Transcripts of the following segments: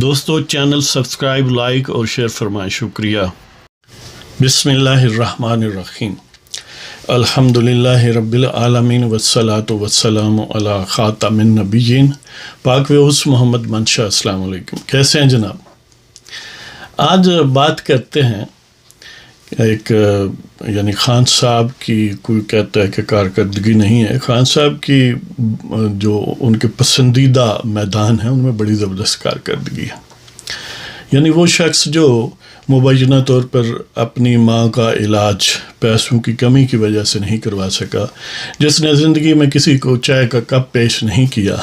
دوستو channel subscribe like اور share فرمائیں، شکریہ۔ بسم اللہ الرحمن الرحیم، الحمدللہ رب العالمین والصلاة والسلام علی خاتم النبیین پاک وعز محمد منشا۔ السلام علیکم، کیسے ہیں جناب؟ آج بات کرتے ہیں ایک یعنی خان صاحب کی، کوئی کہتا ہے کہ کارکردگی نہیں ہے، خان صاحب کی جو ان کے پسندیدہ میدان ہیں ان میں بڑی زبردست کارکردگی ہے۔ یعنی وہ شخص جو مبینہ طور پر اپنی ماں کا علاج پیسوں کی کمی کی وجہ سے نہیں کروا سکا، جس نے زندگی میں کسی کو چائے کا کپ پیش نہیں کیا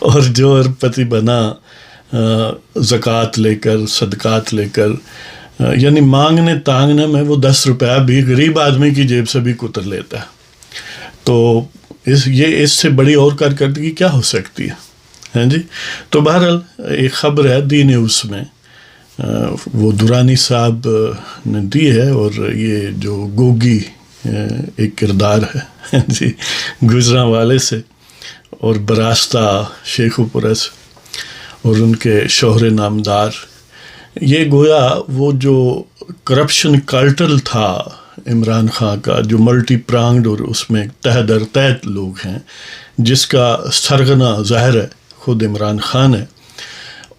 اور جو اربپتی بنا زکوٰۃ لے کر، صدقات لے کر، یعنی مانگنے تانگنے میں وہ 10 روپیہ بھی غریب آدمی کی جیب سے بھی کتر لیتا ہے۔ تو اس سے بڑی اور کارکردگی کیا ہو سکتی ہے؟ ہاں جی، تو بہرحال ایک خبر ہے دی نیوز میں، وہ درانی صاحب نے دی ہے، اور یہ جو گوگی ایک کردار ہے جی، گجراں والے سے اور براستہ شیخ پرس اور ان کے شوہر نامدار، یہ گویا وہ جو کرپشن کلٹل تھا عمران خان کا، جو ملٹی پرانگڈ اور اس میں تہ در تحت لوگ ہیں، جس کا سرغنہ ظاہر ہے خود عمران خان ہے،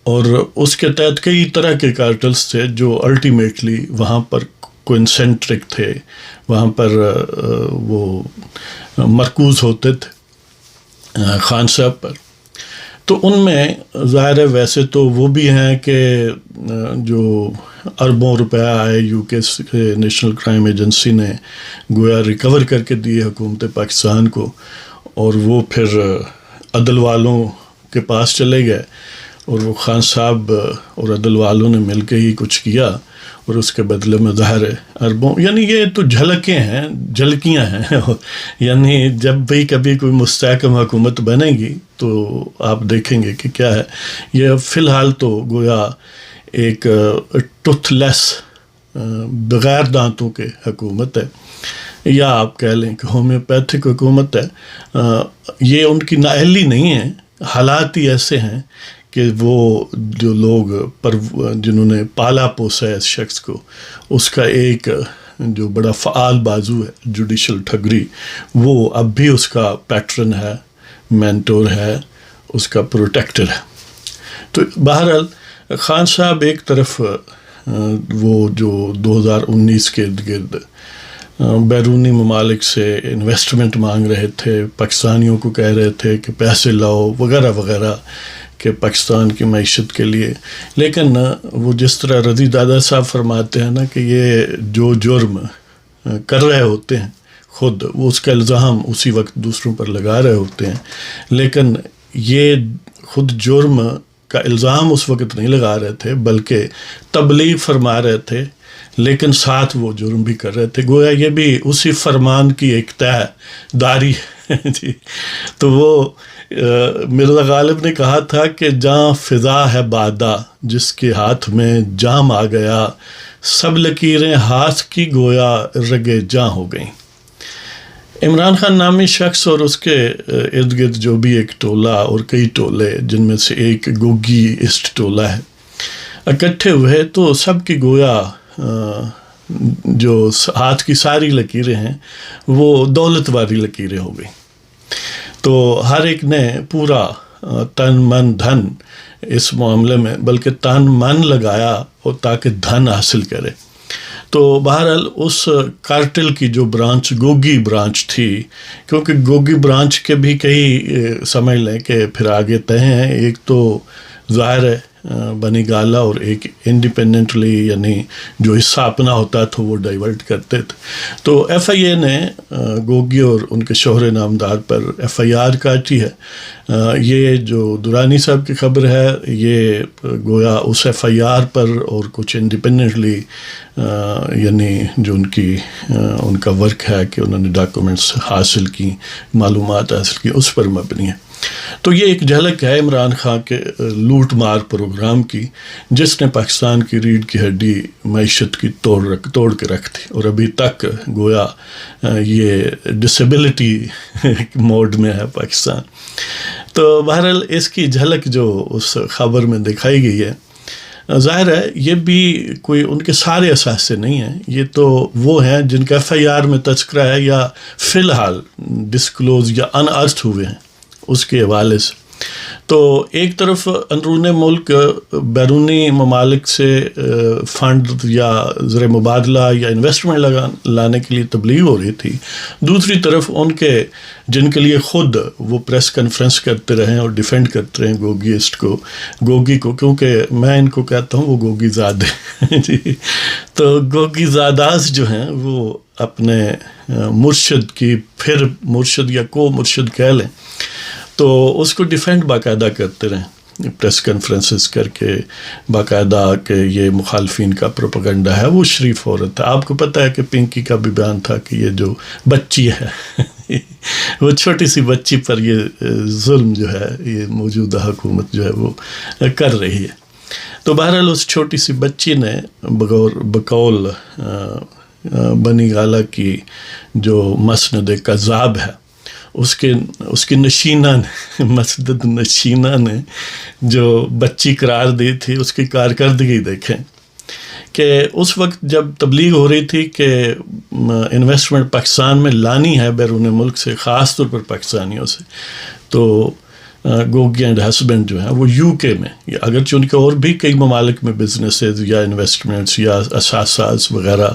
اور اس کے تحت کئی طرح کے کارٹلز تھے جو الٹیمیٹلی وہاں پر کوئنسنٹرک تھے، وہاں پر وہ مرکوز ہوتے تھے خان صاحب پر۔ تو ان میں ظاہر ہے ویسے تو وہ بھی ہیں کہ جو اربوں روپیہ آئے یو کے نیشنل کرائم ایجنسی نے گویا ریکور کر کے دیے حکومت پاکستان کو، اور وہ پھر عدل والوں کے پاس چلے گئے، اور وہ خان صاحب اور عدل والوں نے مل کے ہی کچھ کیا، اور اس کے بدلے میں ظاہر ہے اربوں، یعنی یہ تو جھلکیں ہیں، جھلکیاں ہیں یعنی جب بھی کبھی کوئی مستحکم حکومت بنے گی تو آپ دیکھیں گے کہ کیا ہے۔ یہ فی الحال تو گویا ایک ٹوتھ لیس، بغیر دانتوں کے حکومت ہے، یا آپ کہہ لیں کہ ہومیوپیتھک حکومت ہے۔ یہ ان کی نااہلی نہیں ہے، حالات ہی ایسے ہیں کہ وہ جو لوگ جنہوں نے پالا پوسا ہے اس شخص کو، اس کا ایک جو بڑا فعال بازو ہے جوڈیشل ٹھگری، وہ اب بھی اس کا پیٹرن ہے، مینٹور ہے، اس کا پروٹیکٹر ہے۔ تو بہرحال خان صاحب ایک طرف وہ جو 2019 کے ارد گرد بیرونی ممالک سے انویسٹمنٹ مانگ رہے تھے، پاکستانیوں کو کہہ رہے تھے کہ پیسے لاؤ وغیرہ وغیرہ کہ پاکستان کی معیشت کے لیے، لیکن وہ جس طرح رضی دادا صاحب فرماتے ہیں نا کہ یہ جو جرم کر رہے ہوتے ہیں خود، وہ اس کا الزام اسی وقت دوسروں پر لگا رہے ہوتے ہیں، لیکن یہ خود جرم کا الزام اس وقت نہیں لگا رہے تھے بلکہ تبلیغ فرما رہے تھے، لیکن ساتھ وہ جرم بھی کر رہے تھے، گویا یہ بھی اسی فرمان کی ایک تہ داری ہے جی۔ تو وہ مرزا غالب نے کہا تھا کہ جاں فضا ہے بادہ، جس کے ہاتھ میں جام آ گیا، سب لکیریں ہاتھ کی گویا رگے جاں ہو گئیں۔ عمران خان نامی شخص اور اس کے ارد گرد جو بھی ایک ٹولہ اور کئی ٹولے، جن میں سے ایک گوگی اسٹ ٹولہ ہے، اکٹھے ہوئے تو سب کی گویا جو ہاتھ کی ساری لکیریں ہیں وہ دولت والی لکیریں ہو گئیں۔ تو ہر ایک نے پورا تن من دھن اس معاملے میں، بلکہ تن من لگایا اور تاکہ دھن حاصل کرے۔ تو بہرحال اس کارٹل کی جو برانچ گوگی برانچ تھی، کیونکہ گوگی برانچ کے بھی کئی سمجھ لیں کہ پھر آگے طے ہیں، ایک تو ظاہر ہے بنی گالا، اور ایک انڈیپینڈنٹلی یعنی جو حصہ اپنا ہوتا تھا وہ ڈائیورٹ کرتے تھے۔ تو ایف آئی اے نے گوگی اور ان کے شوہر نامدار پر ایف آئی آر کاٹی ہے۔ یہ جو درانی صاحب کی خبر ہے، یہ گویا اس ایف آئی آر پر اور کچھ انڈیپینڈنٹلی یعنی جو ان کا ورک ہے کہ انہوں نے ڈاکومنٹس حاصل کی، معلومات حاصل کی، اس پر مبنی ہے۔ تو یہ ایک جھلک ہے عمران خان کے لوٹ مار پروگرام کی، جس نے پاکستان کی ریڑھ کی ہڈی معیشت کی توڑ کے رکھ دی، اور ابھی تک گویا یہ ڈسیبلٹی موڈ میں ہے پاکستان۔ تو بہرحال اس کی جھلک جو اس خبر میں دکھائی گئی ہے، ظاہر ہے یہ بھی کوئی ان کے سارے اثاثے نہیں ہیں، یہ تو وہ ہیں جن کا FIR میں تذکرہ ہے یا فی الحال ڈسکلوز یا ان ارتھ ہوئے ہیں اس کے حوالے سے۔ تو ایک طرف اندرون ملک بیرونی ممالک سے فنڈ یا زر مبادلہ یا انویسٹمنٹ لانے کے لیے تبلیغ ہو رہی تھی، دوسری طرف ان کے جن کے لیے خود وہ پریس کانفرنس کرتے رہے اور ڈیفینڈ کرتے رہے گوگی کو، کیونکہ میں ان کو کہتا ہوں وہ گوگی زادے جی، تو گوگی زاداز جو ہیں وہ اپنے مرشد کی پھر مرشد یا کو مرشد کہہ لیں، تو اس کو ڈیفینڈ باقاعدہ کرتے رہیں، پریس کانفرنسز کر کے باقاعدہ کہ یہ مخالفین کا پروپیگنڈا ہے۔ وہ شریف عورت ہے، آپ کو پتہ ہے کہ پنکی کا بھی بیان تھا کہ یہ جو بچی ہے وہ چھوٹی سی بچی پر یہ ظلم جو ہے یہ موجودہ حکومت جو ہے وہ کر رہی ہے۔ تو بہرحال اس چھوٹی سی بچی نے بقول بنی گالہ کی جو مسند کذاب ہے، اس کی نشینہ نے، مسند نشینہ نے جو بچی قرار دی تھی، اس کی کارکردگی دیکھیں کہ اس وقت جب تبلیغ ہو رہی تھی کہ انویسٹمنٹ پاکستان میں لانی ہے بیرون ملک سے، خاص طور پر پاکستانیوں سے، تو گوگی اینڈ ہسبینڈ جو ہیں وہ UK میں، اگرچہ ان کے اور بھی کئی ممالک میں بزنسز یا انویسٹمنٹس یا اثاثات وغیرہ،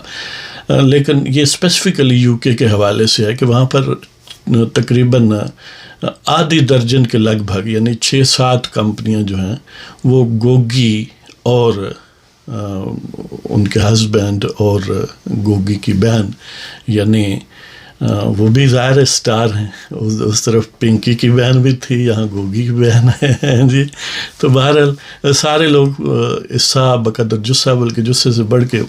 لیکن یہ اسپیسیفکلی UK کے حوالے سے ہے کہ وہاں پر تقریباً آدھی درجن کے لگ بھگ یعنی 6-7 کمپنیاں جو ہیں وہ گوگی اور ان کے ہسبینڈ اور گوگی کی بہن، یعنی وہ بھی ظاہر اسٹار ہیں، اس طرف پنکی کی بہن بھی تھی، یہاں گوگی کی بہن ہے جی۔ تو بہرحال سارے لوگ حصہ بقدر جسہ، بلکہ جسے سے بڑھ کے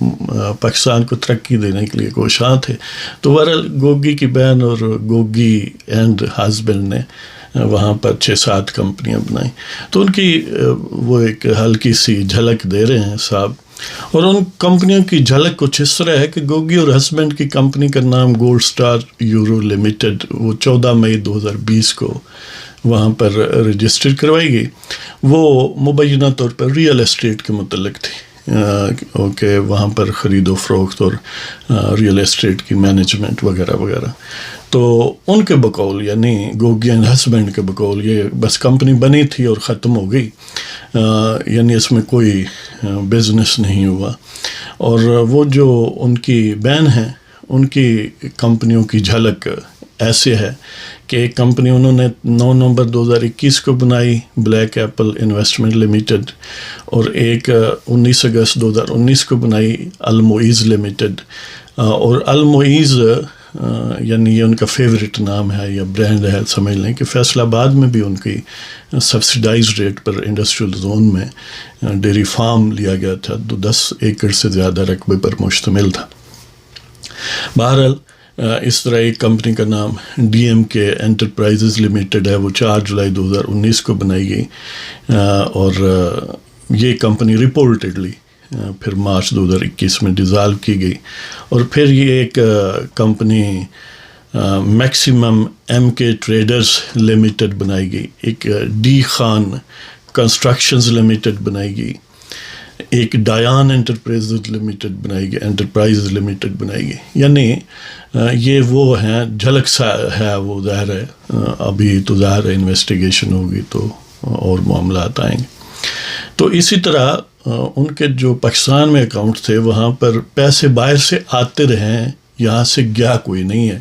پاکستان کو ترقی دینے کے لیے کوشاں تھے۔ تو بہرحال گوگی کی بہن اور گوگی اینڈ ہسبینڈ نے وہاں پر 6-7 کمپنیاں بنائیں۔ تو ان کی وہ ایک ہلکی سی جھلک دے رہے ہیں صاحب، اور ان کمپنیوں کی جھلک کچھ اس طرح ہے کہ گوگی اور ہسبینڈ کی کمپنی کا نام گولڈ سٹار یورو لمیٹڈ، وہ 14 مئی 2020 کو وہاں پر رجسٹر کروائی گئی۔ وہ مبینہ طور پر ریئل اسٹیٹ کے متعلق تھی، کہ وہاں پر خرید و فروخت اور ریئل اسٹیٹ کی مینجمنٹ وغیرہ وغیرہ۔ تو ان کے بقول یعنی گوگی اینڈ ہسبینڈ کے بقول یہ بس کمپنی بنی تھی اور ختم ہو گئی، یعنی اس میں کوئی بزنس نہیں ہوا۔ اور وہ جو ان کی بہن ہیں، ان کی کمپنیوں کی جھلک ایسے ہے کہ ایک کمپنی انہوں نے 9 نومبر 2021 کو بنائی، بلیک ایپل انویسٹمنٹ لمیٹڈ، اور ایک 19 اگست 2019 کو بنائی المعیز لمیٹڈ۔ اور المعیز یعنی یہ ان کا فیوریٹ نام ہے یا برانڈ ہے، سمجھ لیں کہ فیصل آباد میں بھی ان کی سبسیڈائز ریٹ پر انڈسٹریل زون میں ڈیری فارم لیا گیا تھا، 10 ایکڑ سے زیادہ رقبے پر مشتمل تھا۔ بہرحال اس طرح ایک کمپنی کا نام DMK انٹرپرائزز لمیٹڈ ہے، وہ 4 جولائی 2019 کو بنائی گئی، اور یہ کمپنی رپورٹڈلی پھر مارچ 2021 میں ڈیزالو کی گئی۔ اور پھر یہ ایک company maximum MK traders limited بنائی گئی، ایک ڈی خان کنسٹرکشنز لمیٹڈ بنائی گئی، ایک ڈایان انٹرپرائزز لمیٹڈ بنائی گئی۔ یعنی یہ وہ ہیں، جھلک سا ہے وہ، ظاہر ہے ابھی تو ظاہر ہے انویسٹیگیشن ہوگی تو اور معاملات آئیں گے۔ تو اسی طرح ان کے جو پاکستان میں اکاؤنٹ تھے وہاں پر پیسے باہر سے آتے رہے ہیں، یہاں سے گیا کوئی نہیں ہے۔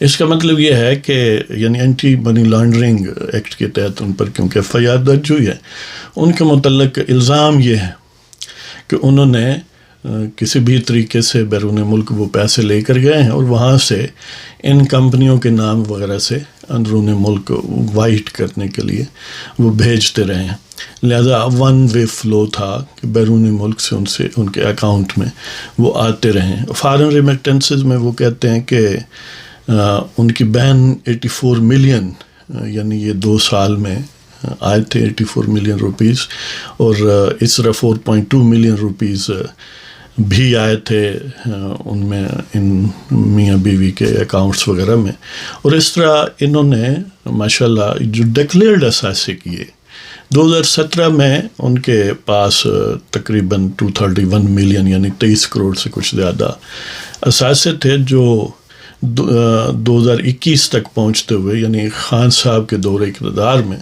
اس کا مطلب یہ ہے کہ یعنی اینٹی منی لانڈرنگ ایکٹ کے تحت ان پر کیونکہ FIR درج ہوئی ہے، ان کے متعلق الزام یہ ہے کہ انہوں نے کسی بھی طریقے سے بیرون ملک وہ پیسے لے کر گئے ہیں اور وہاں سے ان کمپنیوں کے نام وغیرہ سے اندرون ملک وائٹ کرنے کے لیے وہ بھیجتے رہے ہیں۔ لہذا 1 وے فلو تھا کہ بیرون ملک سے ان کے اکاؤنٹ میں وہ آتے رہے ہیں۔ فارن ریمیٹنسز میں وہ کہتے ہیں کہ ان کی بہن 84 ملین یعنی یہ 2 سال میں آئے تھے 84 ملین روپیز، اور اس طرح 4.2 ملین روپیز بھی آئے تھے ان میں ان میاں بیوی کے اکاؤنٹس وغیرہ میں، اور اس طرح انہوں نے ماشاءاللہ جو ڈکلیئرڈ اثاثے کیے 2017 میں ان کے پاس تقریباً 231 ملین یعنی 23 کروڑ سے کچھ زیادہ اثاثے تھے، جو 2021 تک پہنچتے ہوئے یعنی خان صاحب کے دور اقتدار میں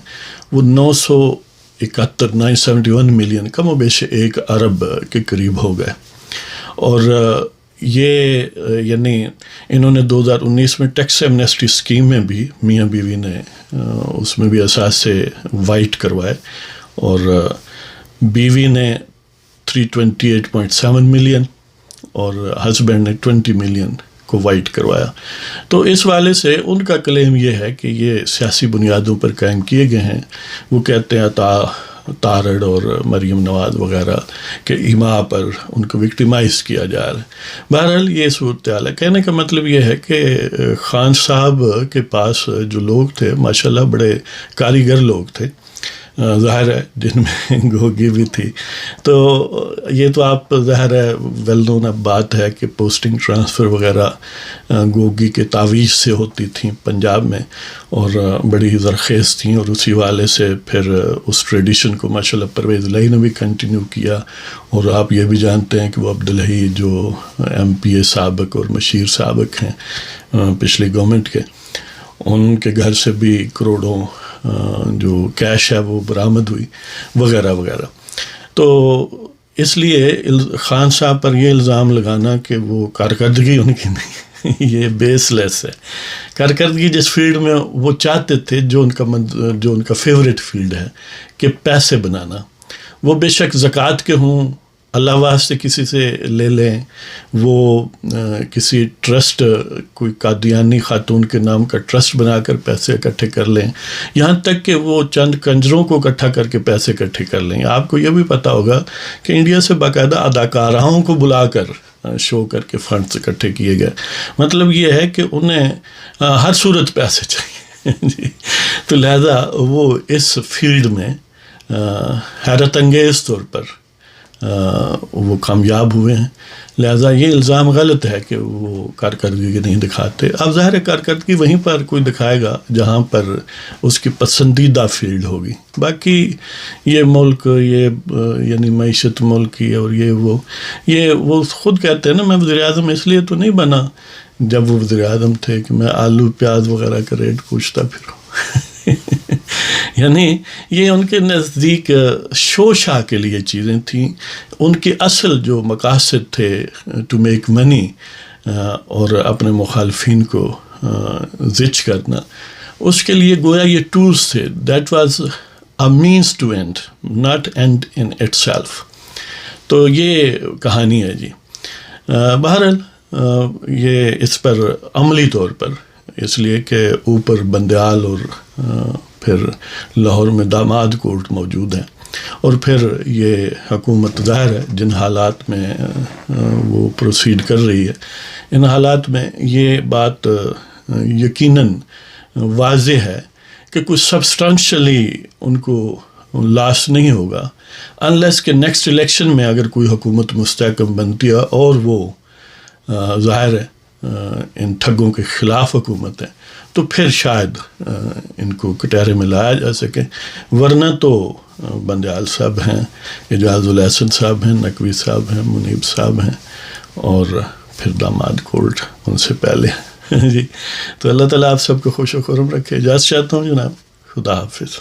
وہ 971 ملین کم و بیش 1 ارب کے قریب ہو گئے. اور یہ یعنی انہوں نے 2019 میں ٹیکس ایمنیسٹی اسکیم میں بھی میاں بیوی نے اس میں بھی اثاثے وائٹ کروائے، اور بیوی نے 328.7 ملین اور ہسبینڈ نے 20 ملین کو وائٹ کروایا. تو اس والے سے ان کا کلیم یہ ہے کہ یہ سیاسی بنیادوں پر قائم کیے گئے ہیں. وہ کہتے ہیں تارڑ اور مریم نواز وغیرہ کہ ایما پر ان کو وکٹیمائز کیا جا رہا ہے. بہرحال یہ صورتحال ہے. کہنے کا مطلب یہ ہے کہ خان صاحب کے پاس جو لوگ تھے ماشاءاللہ بڑے کاریگر لوگ تھے، ظاہر ہے جن میں گوگی بھی تھی. تو یہ تو آپ ظاہر ہے ویل نون اب بات ہے کہ پوسٹنگ ٹرانسفر وغیرہ گوگی کے تعویذ سے ہوتی تھیں پنجاب میں، اور بڑی زرخیز تھیں، اور اسی والے سے پھر اس ٹریڈیشن کو ماشاءاللہ پرویز الہی نے بھی کنٹینیو کیا. اور آپ یہ بھی جانتے ہیں کہ وہ عبدالحی جو MP سابق اور مشیر سابق ہیں پچھلی گورنمنٹ کے، ان کے گھر سے بھی کروڑوں جو کیش ہے وہ برآمد ہوئی وغیرہ وغیرہ. تو اس لیے خان صاحب پر یہ الزام لگانا کہ وہ کارکردگی ان کی نہیں، یہ بیس لیس ہے. کارکردگی جس فیلڈ میں وہ چاہتے تھے، جو ان کا فیوریٹ فیلڈ ہے کہ پیسے بنانا، وہ بے شک زکوٰۃ کے ہوں، اللہ واسطے کسی سے لے لیں، وہ کسی ٹرسٹ کوئی قادیانی خاتون کے نام کا ٹرسٹ بنا کر پیسے اکٹھے کر لیں، یہاں تک کہ وہ چند کنجروں کو اکٹھا کر کے پیسے اکٹھے کر لیں. آپ کو یہ بھی پتہ ہوگا کہ انڈیا سے باقاعدہ اداکاراؤں کو بلا کر شو کر کے فنڈز اکٹھے کیے گئے. مطلب یہ ہے کہ انہیں ہر صورت پیسے چاہیے جی. تو لہذا وہ اس فیلڈ میں حیرت انگیز طور پر وہ کامیاب ہوئے ہیں. لہٰذا یہ الزام غلط ہے کہ وہ کارکردگی نہیں دکھاتے. اب ظاہر کارکردگی وہیں پر کوئی دکھائے گا جہاں پر اس کی پسندیدہ فیلڈ ہوگی. باقی یہ ملک، یہ یعنی معیشت ملک کی، اور یہ وہ خود کہتے ہیں نا، میں وزیر اعظم اس لیے تو نہیں بنا جب وہ وزیر اعظم تھے کہ میں آلو پیاز وغیرہ کا ریٹ پوچھتا پھروں. یعنی یہ ان کے نزدیک شو شاہ کے لیے چیزیں تھیں. ان کے اصل جو مقاصد تھے ٹو میک منی اور اپنے مخالفین کو زچ کرنا، اس کے لیے گویا یہ ٹولز تھے. That was a means to end, not end in itself. تو یہ کہانی ہے جی. بہرحال یہ اس پر عملی طور پر، اس لیے کہ اوپر بندیال اور پھر لاہور میں داماد کورٹ موجود ہیں، اور پھر یہ حکومت ظاہر ہے جن حالات میں وہ پروسیڈ کر رہی ہے، ان حالات میں یہ بات یقیناً واضح ہے کہ کچھ سبسٹانشلی ان کو لاس نہیں ہوگا انلیس کہ نیکسٹ الیکشن میں اگر کوئی حکومت مستحکم بنتی ہے اور وہ ظاہر ہے ان ٹھگوں کے خلاف حکومت ہے، تو پھر شاید ان کو کٹہرے میں لایا جا سکے. ورنہ تو بندیال صاحب ہیں، اعجاز الاحسن صاحب ہیں، نقوی صاحب ہیں، منیب صاحب ہیں، اور پھر داماد کورٹ ان سے پہلے جی. تو اللہ تعالیٰ آپ سب کو خوش و خرم رکھے. اجازت چاہتا ہوں جناب. خدا حافظ.